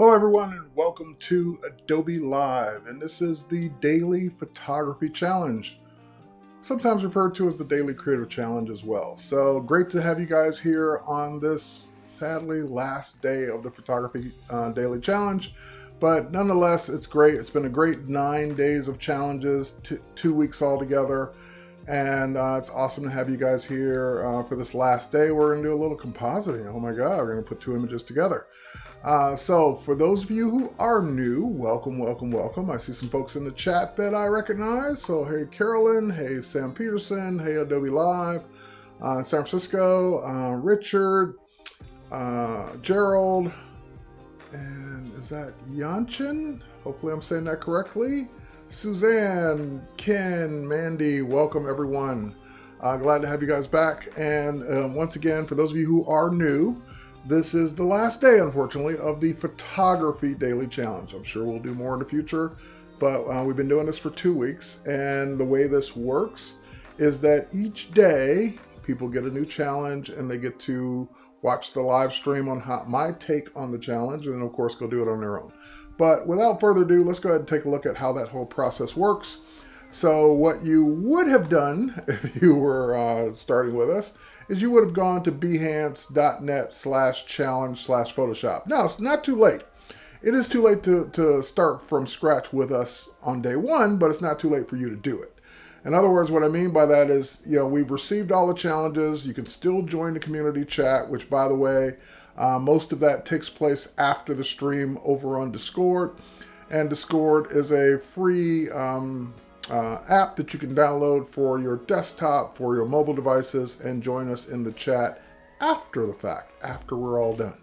Hello everyone and welcome to Adobe Live, and this is the Daily Photography Challenge, sometimes referred to as the Daily Creative Challenge as well. So great to have you guys here on this sadly last day of the Photography Daily Challenge, but nonetheless it's great. It's been a great 9 days of challenges, 2 weeks all together, and it's awesome to have you guys here for this last day. We're going to do a little compositing. Oh my god, we're going to put 2 images together. So for those of you who are new, welcome, welcome, welcome. I see some folks in the chat that I recognize. So hey Carolyn, hey Sam Peterson, hey Adobe Live, San Francisco, Richard, Gerald, and is that Yanchin? Hopefully I'm saying that correctly. Suzanne, Ken, Mandy, welcome everyone. Glad to have you guys back. And once again, for those of you who are new, this is the last day, unfortunately, of the Photography Daily Challenge. I'm sure we'll do more in the future, but we've been doing this for 2 weeks, and the way this works is that each day people get a new challenge and they get to watch the live stream on my take on the challenge, and then of course go do it on their own. But without further ado, let's go ahead and take a look at how that whole process works. So what you would have done if you were starting with us is you would have gone to behance.net/challenge/Photoshop. Now, it's not too late. It is too late to start from scratch with us on day one, but it's not too late for you to do it. In other words, what I mean by that is, we've received all the challenges. You can still join the community chat, which, by the way, most of that takes place after the stream over on Discord. And Discord is a free app that you can download for your desktop, for your mobile devices, and join us in the chat after the fact, after we're all done.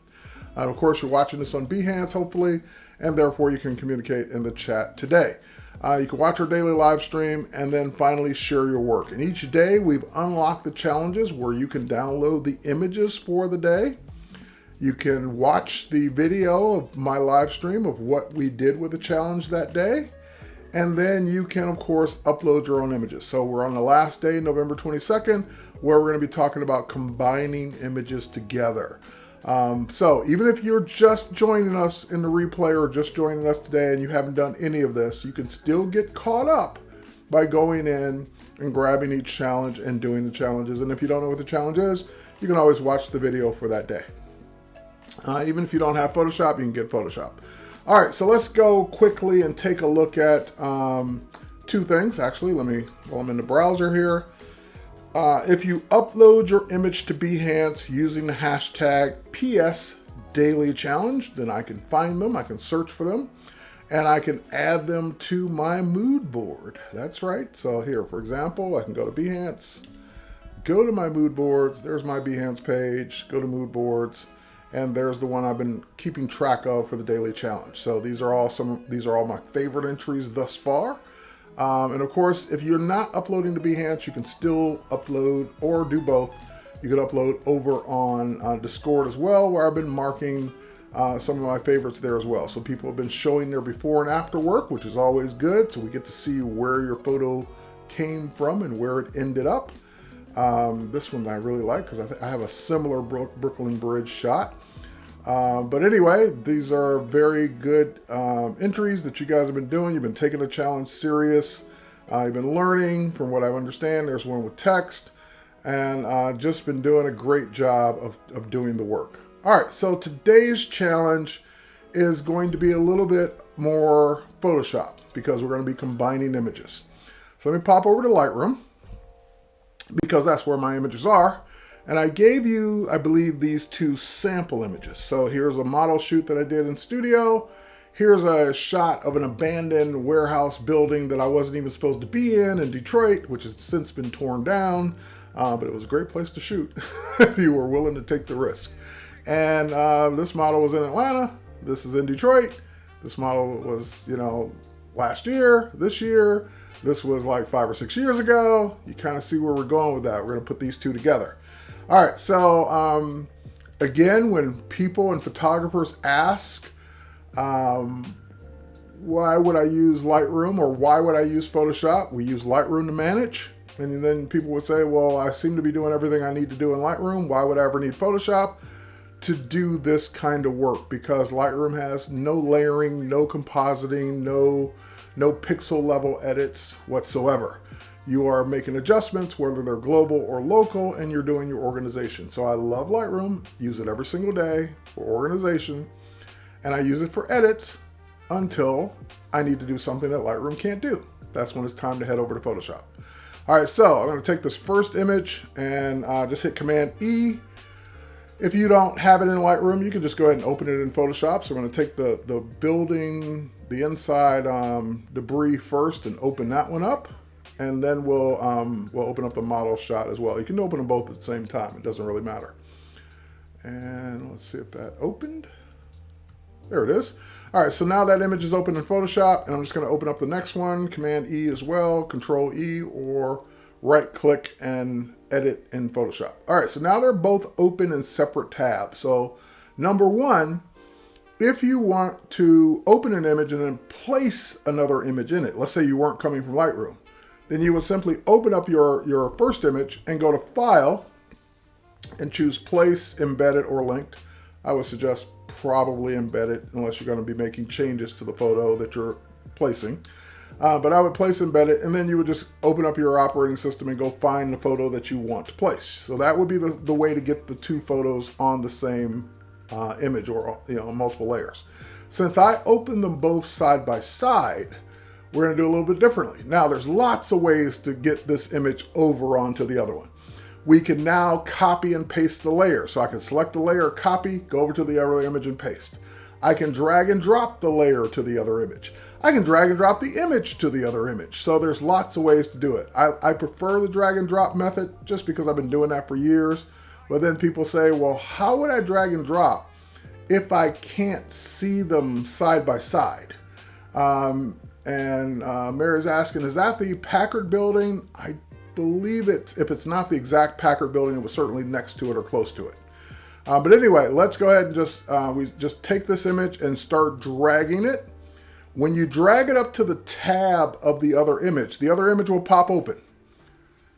Of course, you're watching this on Behance, hopefully, and therefore you can communicate in the chat today. You can watch our daily live stream and then finally share your work. And each day we've unlocked the challenges where you can download the images for the day. You can watch the video of my live stream of what we did with the challenge that day. And then you can, of course, upload your own images. So we're on the last day, November 22nd, where we're going to be talking about combining images together. So even if you're just joining us in the replay or just joining us today and you haven't done any of this, you can still get caught up by going in and grabbing each challenge and doing the challenges. And if you don't know what the challenge is, you can always watch the video for that day. Even if you don't have Photoshop, you can get Photoshop. All right, so let's go quickly and take a look at 2 things. Actually, while I'm in the browser here, if you upload your image to Behance using the hashtag #PSDailyChallenge, then I can find them, I can search for them, and I can add them to my mood board. That's right. So here, for example, I can go to Behance, go to my mood boards. There's my Behance page, go to mood boards. And there's the one I've been keeping track of for the daily challenge. So these are all my favorite entries thus far. And of course, if you're not uploading to Behance, you can still upload or do both. You can upload over on Discord as well, where I've been marking some of my favorites there as well. So people have been showing their before and after work, which is always good. So we get to see where your photo came from and where it ended up. This one I really like because I have a similar Brooklyn Bridge shot. But anyway, these are very good entries that you guys have been doing. You've been taking the challenge serious. You've been learning from what I understand. There's one with text, and just been doing a great job of doing the work. All right, so today's challenge is going to be a little bit more Photoshop because we're going to be combining images. So let me pop over to Lightroom, because that's where my images are. And I gave you, I believe, these 2 sample images. So here's a model shoot that I did in studio. Here's a shot of an abandoned warehouse building that I wasn't even supposed to be in Detroit, which has since been torn down. But it was a great place to shoot if you were willing to take the risk. And this model was in Atlanta. This is in Detroit. This model was, last year, this year. This was like 5 or 6 years ago. You kind of see where we're going with that. We're going to put these 2 together. All right, so again, when people and photographers ask, why would I use Lightroom or why would I use Photoshop? We use Lightroom to manage. And then people would say, well, I seem to be doing everything I need to do in Lightroom. Why would I ever need Photoshop? to do this kind of work because Lightroom has no layering, no compositing, no pixel level edits whatsoever. You are making adjustments, whether they're global or local, and you're doing your organization. So I love Lightroom, use it every single day for organization, and I use it for edits until I need to do something that Lightroom can't do. That's when it's time to head over to Photoshop. All right, so I'm going to take this first image and just hit Command E. If you don't have it in Lightroom, you can just go ahead and open it in Photoshop. So I'm going to take the building, the inside debris first and open that one up. And then we'll open up the model shot as well. You can open them both at the same time. It doesn't really matter. And let's see if that opened. There it is. All right, so now that image is open in Photoshop, and I'm just going to open up the next one, Command E as well, Control E, or right click and edit in Photoshop. All right, so now they're both open in separate tabs. So number one, if you want to open an image and then place another image in it, let's say you weren't coming from Lightroom, then you would simply open up your first image and go to File and choose Place, Embedded, or Linked. I would suggest probably embedded unless you're going to be making changes to the photo that you're placing. But I would place embedded, and then you would just open up your operating system and go find the photo that you want to place. So that would be the way to get the two photos on the same image, or multiple layers. Since I opened them both side by side, we're going to do a little bit differently. Now, there's lots of ways to get this image over onto the other one. We can now copy and paste the layer. So I can select the layer, copy, go over to the other image and paste. I can drag and drop the layer to the other image. I can drag and drop the image to the other image. So there's lots of ways to do it. I prefer the drag and drop method just because I've been doing that for years. But then people say, well, how would I drag and drop if I can't see them side by side? Mary's asking, is that the Packard building? I believe it. If it's not the exact Packard building, it was certainly next to it or close to it. But anyway, let's go ahead and we just take this image and start dragging it. When you drag it up to the tab of the other image will pop open.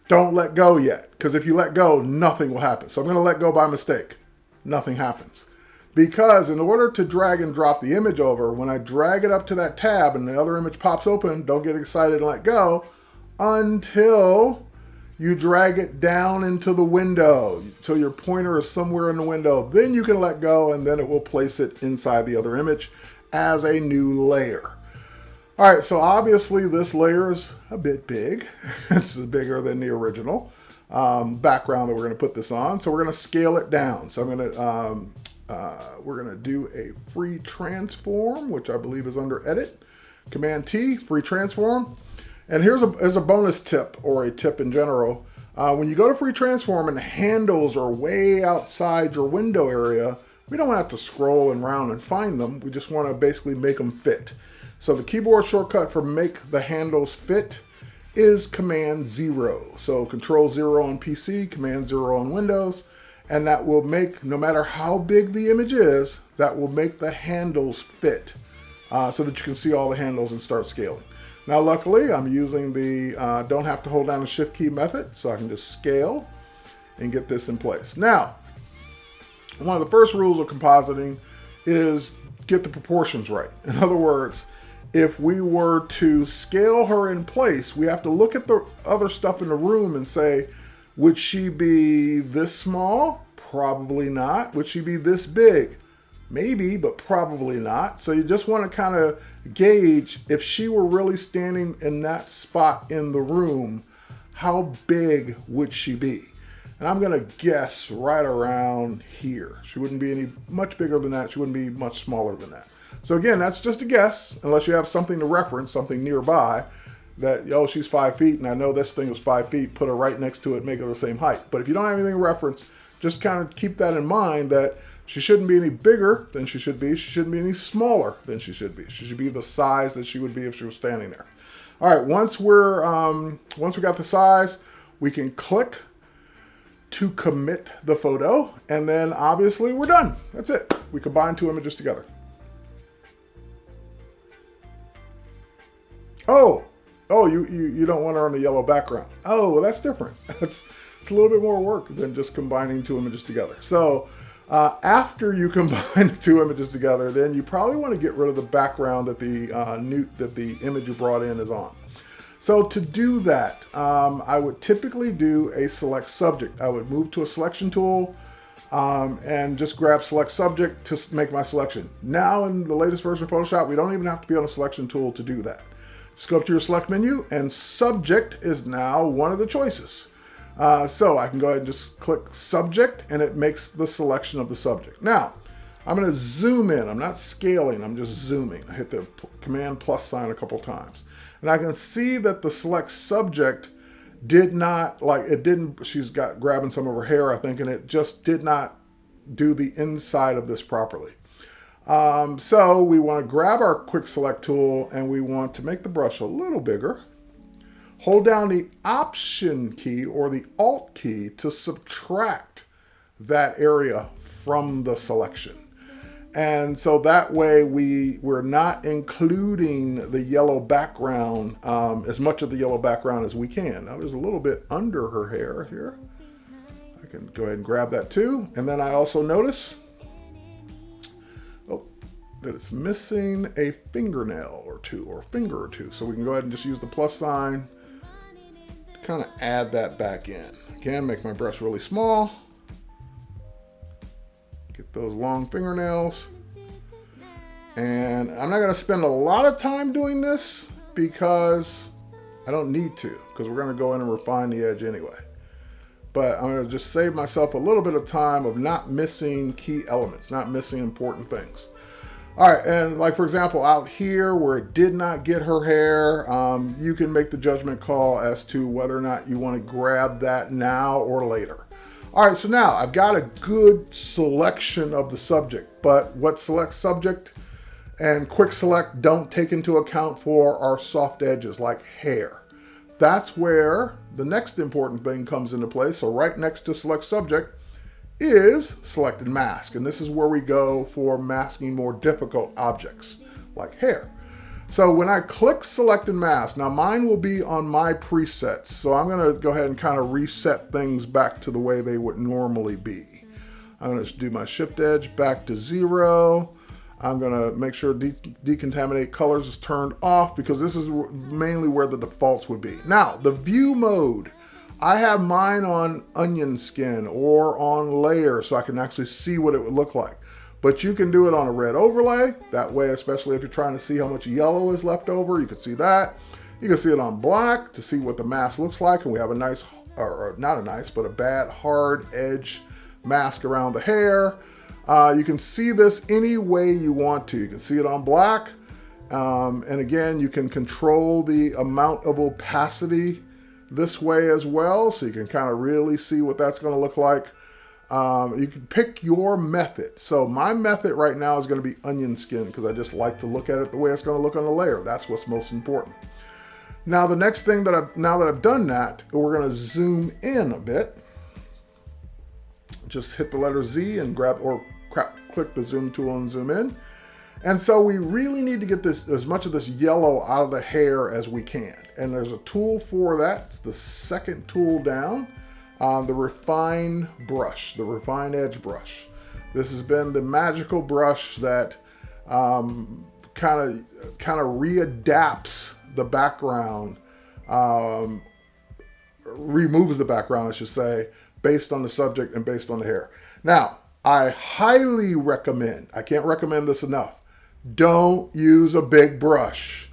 Don't let go yet, because if you let go, nothing will happen. So I'm going to let go by mistake. Nothing happens. Because in order to drag and drop the image over, when I drag it up to that tab and the other image pops open, don't get excited and let go until you drag it down into the window, till your pointer is somewhere in the window. Then you can let go, and then it will place it inside the other image as a new layer. All right, so obviously this layer is a bit big. It's bigger than the original background that we're going to put this on. So we're going to scale it down. So we're going to do a free transform, which I believe is under Edit. Command T, free transform. And here's a bonus tip, or a tip in general. When you go to free transform and the handles are way outside your window area, we don't have to scroll around and find them. We just want to basically make them fit. So the keyboard shortcut for make the handles fit is Command 0. So Control 0 on PC, Command 0 on Windows, and that will make, no matter how big the image is, that will make the handles fit so that you can see all the handles and start scaling. Now, luckily, I'm using the don't have to hold down the Shift key method, so I can just scale and get this in place. Now, one of the first rules of compositing is get the proportions right. In other words, if we were to scale her in place, we have to look at the other stuff in the room and say, would she be this small? Probably not. Would she be this big? Maybe, but probably not. So you just want to kind of gauge, if she were really standing in that spot in the room, how big would she be? And I'm going to guess right around here. She wouldn't be any much bigger than that. She wouldn't be much smaller than that. So again, that's just a guess, unless you have something to reference, something nearby that, oh, she's 5 feet and I know this thing is 5 feet, put her right next to it, make her the same height. But if you don't have anything to reference, just kind of keep that in mind, that she shouldn't be any bigger than she should be. She shouldn't be any smaller than she should be. She should be the size that she would be if she was standing there. All right, once we got the size, we can click to commit the photo, and then obviously we're done. That's it. We combine two images together. Oh, you don't want her on the yellow background. Oh, well, that's different. It's a little bit more work than just combining two images together. So After you combine the two images together, then you probably want to get rid of the background that the image you brought in is on. So to do that, I would typically do a select subject. I would move to a selection tool and just grab select subject to make my selection. Now in the latest version of Photoshop, we don't even have to be on a selection tool to do that. Just go up to your select menu and subject is now one of the choices. So I can go ahead and just click subject and it makes the selection of the subject. Now, I'm going to zoom in. I'm not scaling, I'm just zooming. I hit the command plus sign a couple times. And I can see that the select subject did not, she's grabbing some of her hair, I think, and it just did not do the inside of this properly. So we want to grab our quick select tool and we want to make the brush a little bigger. Hold down the Option key or the Alt key to subtract that area from the selection. And so that way we're not including the yellow background, as much of the yellow background as we can. Now there's a little bit under her hair here. I can go ahead and grab that too. And then I also notice that it's missing a fingernail or two or finger or two. So we can go ahead and just use the plus sign to kind of add that back in. Again, make my brush really small. Get those long fingernails. And I'm not going to spend a lot of time doing this because I don't need to, because we're going to go in and refine the edge anyway. But I'm going to just save myself a little bit of time of not missing key elements, not missing important things. All right, and like for example, out here where it did not get her hair, you can make the judgment call as to whether or not you want to grab that now or later. All right, so now I've got a good selection of the subject, but what select subject and quick select don't take into account for are soft edges like hair. That's where the next important thing comes into play. So right next to select subject is select and mask. And this is where we go for masking more difficult objects like hair. So when I click select and mask, now mine will be on my presets. So I'm going to go ahead and kind of reset things back to the way they would normally be. I'm going to do my shift edge back to 0. I'm going to make sure decontaminate colors is turned off because this is mainly where the defaults would be. Now the view mode, I have mine on onion skin or on layer so I can actually see what it would look like. But you can do it on a red overlay. That way, especially if you're trying to see how much yellow is left over, you can see that. You can see it on black to see what the mask looks like. And we have a nice, or not a nice, but a bad hard edge mask around the hair. You can see this any way you want to. You can see it on black. And again, you can control the amount of opacity this way as well. So you can kind of really see what that's going to look like. You can pick your method. So my method right now is going to be onion skin because I just like to look at it the way it's going to look on the layer. That's what's most important. Now the next thing that now that I've done that, we're going to zoom in a bit. Just hit the letter Z and click the zoom tool and zoom in. And so we really need to get this as much of this yellow out of the hair as we can. And there's a tool for that. It's the second tool down. The refine brush, the refine edge brush. This has been the magical brush that kind of readapts the background, removes the background, I should say, based on the subject and based on the hair. Now, I highly recommend, I can't recommend this enough, don't use a big brush.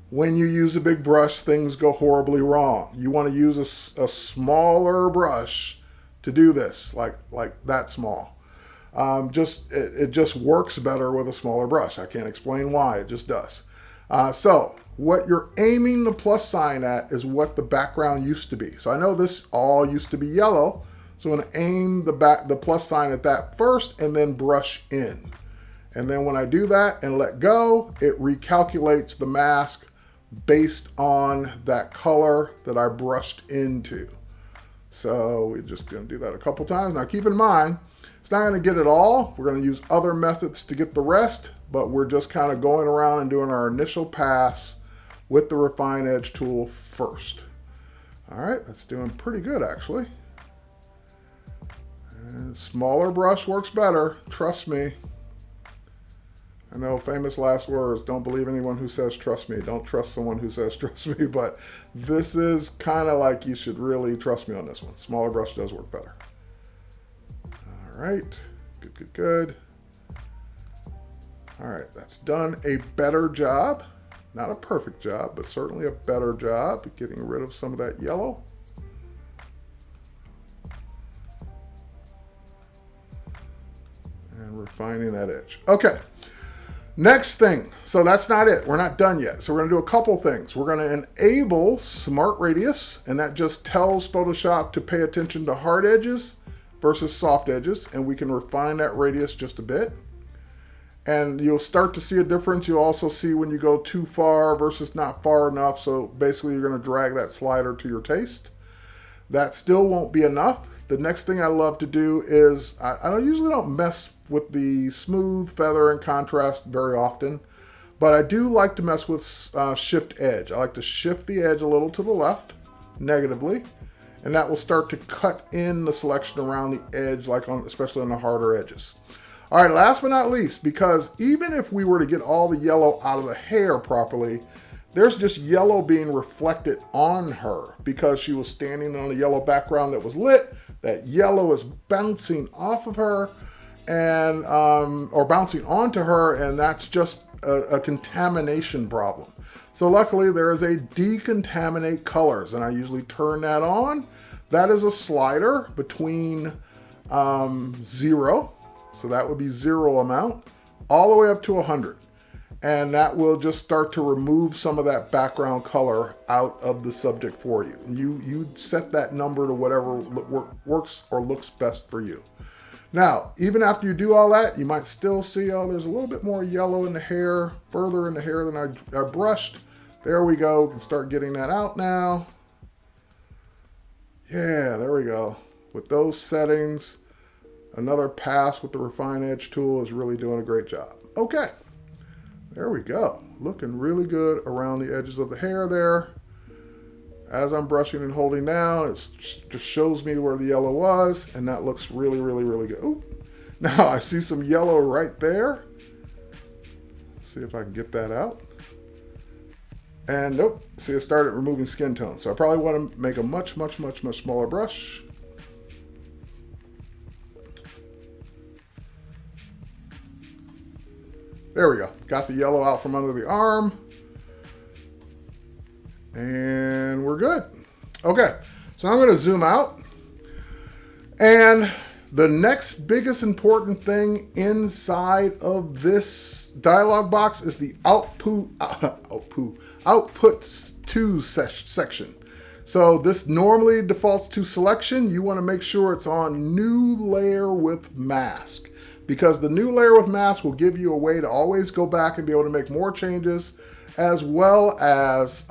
When you use a big brush, things go horribly wrong. You want to use a smaller brush to do this, like that small. It just works better with a smaller brush. I can't explain why, it just does. So what you're aiming the plus sign at is what the background used to be. So I know this all used to be yellow, so I'm going to aim the plus sign at that first and then brush in. And then when I do that and let go, it recalculates the mask based on that color that I brushed into. So we're just going to do that a couple times. Now keep in mind, it's not going to get it all. We're going to use other methods to get the rest, but we're just kind of going around and doing our initial pass with the refine edge tool first. All right, that's doing pretty good actually. And Smaller brush works better, trust me. I know, famous last words, don't believe anyone who says trust me. Don't trust someone who says trust me, but this is kind of like you should really trust me on this one. Smaller brush does work better. All right, good, good, good. All right, that's done a better job. Not a perfect job, but certainly a better job at getting rid of some of that yellow. And refining that edge. Okay. Next thing, so that's not it. We're not done yet. So we're going to do a couple things. We're going to enable Smart Radius, and that just tells Photoshop to pay attention to hard edges versus soft edges, and we can refine that radius just a bit. And you'll start to see a difference. You'll also see when you go too far versus not far enough. So basically you're going to drag that slider to your taste. That still won't be enough. The next thing I love to do is, I usually don't mess with the smooth, feather, and contrast very often, but I do like to mess with shift edge. I like to shift the edge a little to the left, negatively, and that will start to cut in the selection around the edge, like especially on the harder edges. All right, last but not least, because even if we were to get all the yellow out of the hair properly, there's just yellow being reflected on her because she was standing on a yellow background that was lit. That yellow is bouncing off of her and or bouncing onto her, and that's just a contamination problem. So luckily there is a decontaminate colors, and I usually turn that on. That is a slider between 0, so that would be 0 amount, all the way up to 100. And that will just start to remove some of that background color out of the subject for you. And you set that number to whatever works or looks best for you. Now, even after you do all that, you might still see, oh, there's a little bit more yellow in the hair, further in the hair than I brushed. There we go. We can start getting that out now. Yeah, there we go. With those settings, another pass with the Refine Edge tool is really doing a great job. Okay. There we go. Looking really good around the edges of the hair there. As I'm brushing and holding down, it just shows me where the yellow was, and that looks really, really, really good. Ooh. Now I see some yellow right there. Let's see if I can get that out. And nope, see, it started removing skin tone. So I probably want to make a much, much, much, much smaller brush. There we go. Got the yellow out from under the arm. And we're good. Okay, so I'm going to zoom out. And the next biggest important thing inside of this dialog box is the outputs to section. So this normally defaults to selection. You want to make sure it's on new layer with mask, because the new layer with mask will give you a way to always go back and be able to make more changes, as well as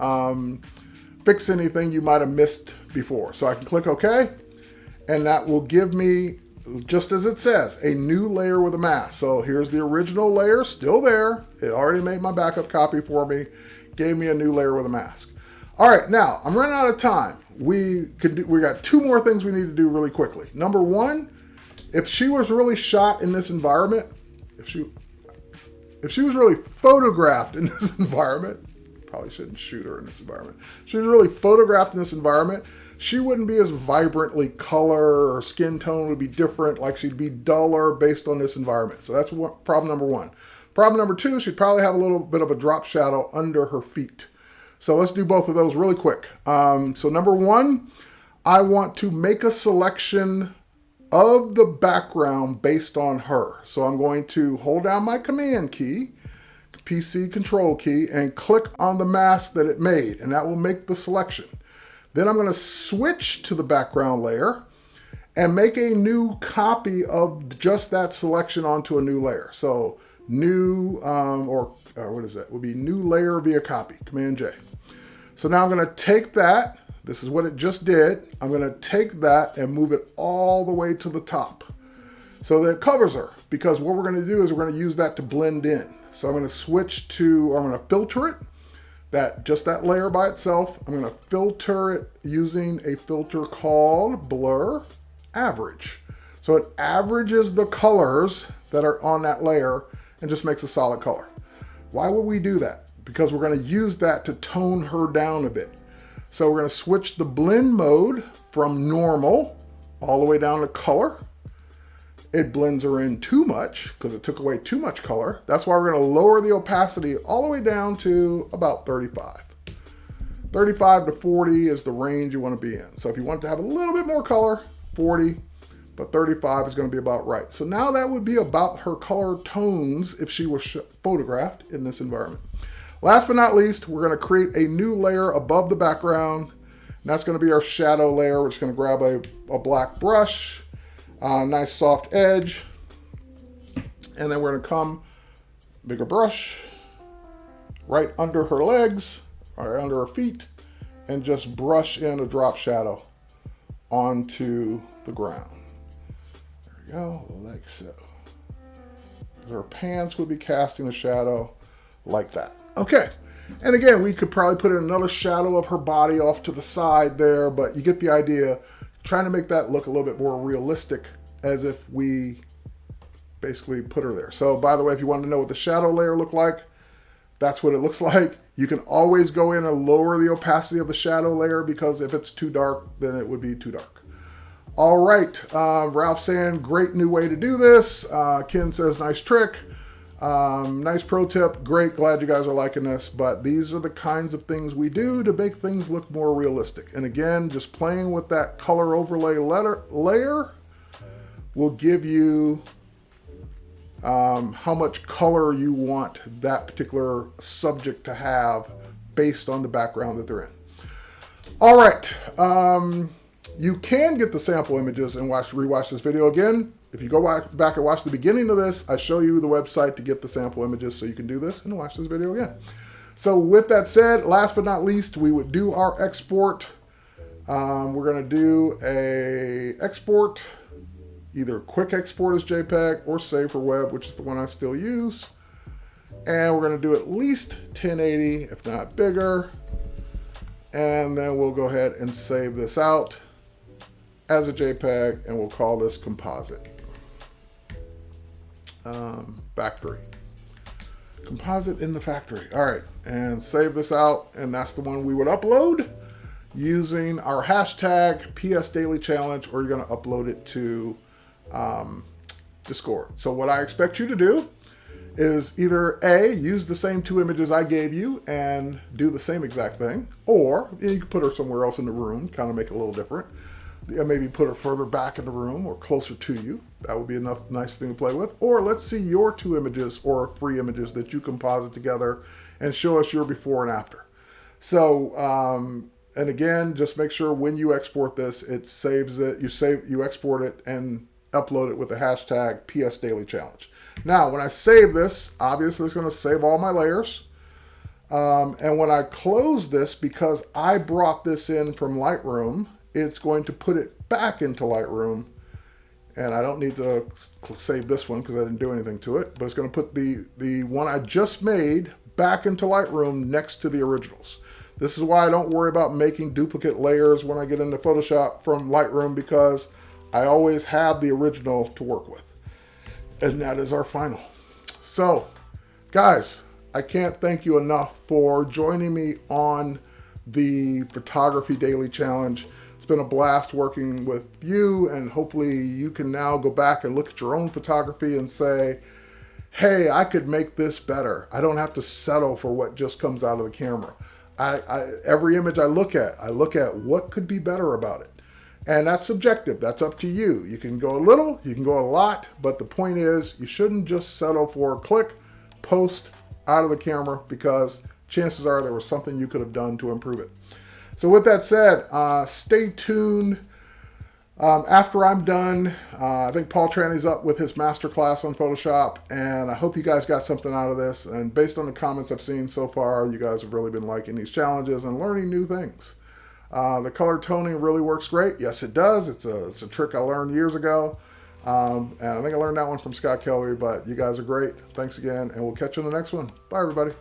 fix anything you might have missed before. So I can click OK, and that will give me, just as it says, a new layer with a mask. So here's the original layer, still there. It already made my backup copy for me, gave me a new layer with a mask. All right, now I'm running out of time. We got 2 more things we need to do really quickly. Number 1, if she was really shot in this environment, if she was really photographed in this environment, probably shouldn't shoot her in this environment. If she was really photographed in this environment, she wouldn't be as vibrantly color, or skin tone would be different, like she'd be duller based on this environment. So that's problem number 1. Problem number 2, she'd probably have a little bit of a drop shadow under her feet. So let's do both of those really quick. So number 1, I want to make a selection of the background based on her. So I'm going to hold down my Command key, PC Control key, and click on the mask that it made, and that will make the selection. Then I'm going to switch to the background layer and make a new copy of just that selection onto a new layer. So new, what is that? Would be new layer via copy, Command J. So now I'm going to take that. This is what it just did. I'm going to take that and move it all the way to the top so that it covers her, because what we're going to do is we're going to use that to blend in. So I'm going to switch to, I'm going to filter it, just that layer by itself. I'm going to filter it using a filter called Blur Average. So it averages the colors that are on that layer and just makes a solid color. Why would we do that? Because we're going to use that to tone her down a bit. So we're going to switch the blend mode from normal all the way down to color. It blends her in too much because it took away too much color. That's why we're going to lower the opacity all the way down to about 35. 35 to 40 is the range you want to be in. So if you want to have a little bit more color, 40, but 35 is going to be about right. So now that would be about her color tones if she was photographed in this environment. Last but not least, we're going to create a new layer above the background. And that's going to be our shadow layer. We're just going to grab a black brush, nice soft edge, and then we're going to come, bigger brush, right under her legs, or under her feet, and just brush in a drop shadow onto the ground. There we go, like so. Her pants would be casting a shadow like that. Okay, and again, we could probably put in another shadow of her body off to the side there, but you get the idea. Trying to make that look a little bit more realistic as if we basically put her there. So by the way, if you want to know what the shadow layer looked like, that's what it looks like. You can always go in and lower the opacity of the shadow layer because if it's too dark, then it would be too dark. All right, Ralph saying, great new way to do this. Ken says, nice trick. Nice pro tip. Great, glad you guys are liking this. But these are the kinds of things we do to make things look more realistic. And again, just playing with that color overlay layer will give you how much color you want that particular subject to have based on the background that they're in. All right. You can get the sample images and rewatch this video again. If you go back and watch the beginning of this, I show you the website to get the sample images so you can do this and watch this video again. So with that said, last but not least, we would do our export. We're going to do a export, either quick export as JPEG or save for web, which is the one I still use. And we're going to do at least 1080, if not bigger. And then we'll go ahead and save this out as a JPEG, and we'll call this composite. Factory. Composite in the factory. All right, and save this out, and that's the one we would upload using our hashtag PS Daily Challenge, or you're going to upload it to Discord. So what I expect you to do is either A, use the same two images I gave you and do the same exact thing, or you can put her somewhere else in the room, kind of make it a little different. Maybe put her further back in the room or closer to you. That would be enough nice thing to play with. Or let's see your two images or three images that you composite together and show us your before and after. So, and again, just make sure when you export this, it saves it, you export it and upload it with the hashtag PS Daily Challenge. Now, when I save this, obviously it's going to save all my layers. And when I close this, because I brought this in from Lightroom, it's going to put it back into Lightroom. And I don't need to save this one because I didn't do anything to it, but it's going to put the one I just made back into Lightroom next to the originals. This is why I don't worry about making duplicate layers when I get into Photoshop from Lightroom, because I always have the original to work with. And that is our final. So, guys, I can't thank you enough for joining me on the Photography Daily Challenge. It's been a blast working with you, and hopefully you can now go back and look at your own photography and say, hey, I could make this better. I don't have to settle for what just comes out of the camera. Every image I look at what could be better about it. And that's subjective. That's up to you. You can go a little, you can go a lot, but the point is you shouldn't just settle for click, post, out of the camera, because chances are there was something you could have done to improve it. So with that said, stay tuned. After I'm done, I think Paul Tranny's up with his masterclass on Photoshop, and I hope you guys got something out of this. And based on the comments I've seen so far, you guys have really been liking these challenges and learning new things. The color toning really works great. Yes, it does. It's a trick I learned years ago. And I think I learned that one from Scott Kelly, but you guys are great. Thanks again, and we'll catch you in the next one. Bye, everybody.